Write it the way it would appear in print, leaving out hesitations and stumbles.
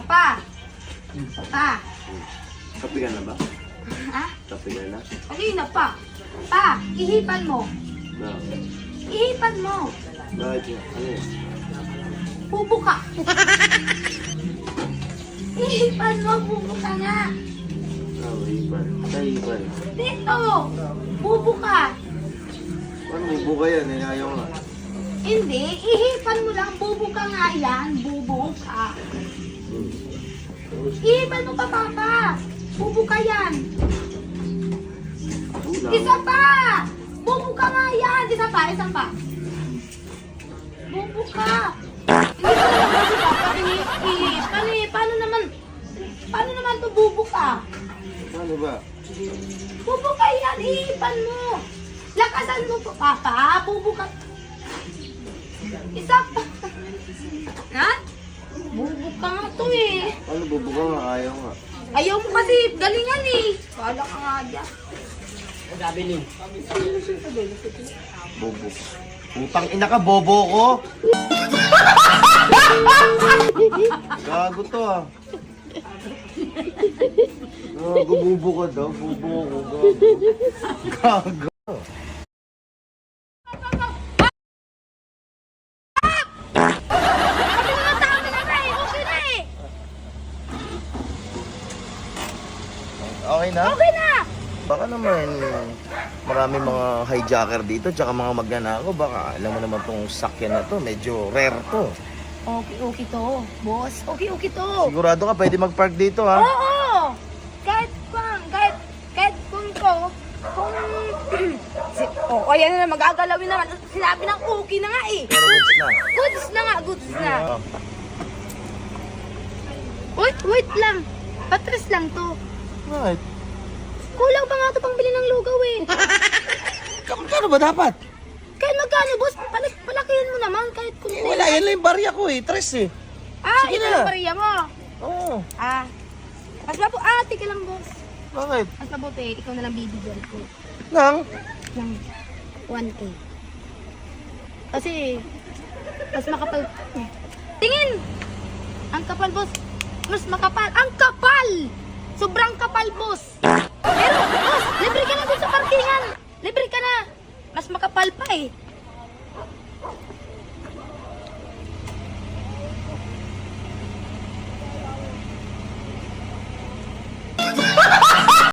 Pa! Pa! Kape ka na ba? Ha? Kape ka na? Kanina pa. Pa! Ihipan mo. Na. Ihipan mo. Bakit yan? Ano yan? Bubo ka. Ihipan mo. Bubo ka nga. Ipan. Ipan. Dito. Bubo ka. Ano may buka yan? Ayaw nga. Hindi. Ihipan mo lang. Bubo ka nga yan. Bubo ka. Ihipan mo pa, Papa. Bubo ka yan. Isa pa! Bubo ka nga yan! Isa pa, isa pa. Bubo ka! Hindi ko naman kasi Papa inihipan eh. Paano naman to bubo ka? Ano ba? Bubo ka yan, ihipan mo. Lakasan mo po, Papa. Bubo ka. Isa pa. Ha? Bubo ka nga to eh. Ano bubuka nga? Ayaw nga. Ayaw mo kasi galingan eh. Kala ka nga dyan. Bobo. Putang ina ka, bobo ko! Gago to ah. Gago, bobo ka daw. Bobo ko, gago. Gago. Okay na? Okay na! Baka naman maraming mga hijacker dito tsaka mga magnanakaw. Baka alam mo naman tong sakyan na to, medyo rare to. Okay to, boss. Okay to. Sigurado ka pwede mag-park dito ha? Oo! Kahit kung ayan na, magagalawin naman. Sinabi ng okay na nga eh. Pero goods na. Goods na. Ah, Wait lang. Patres lang to. Right. Kulang pa nga to pang bili ng lugaw eh. Kano ba dapat? Kahit magkano, boss, palakihan mo naman kahit kunti. Wala, yan lang yung barya ko eh. Tres eh. Sige Ito na. yung bariya mo. Oo. Tika lang, boss. Bakit? Mas mabuti, ikaw na lang bibigyan ko. Nang? Ng 1K. Kasi, mas makapal. Tingin! Ang kapal, boss. Mas makapal. Ang kapal! Sobrang kapal, boss. Pero, boss, libre ka na dun sa parkingan. Libre ka na. Mas makapal pa eh.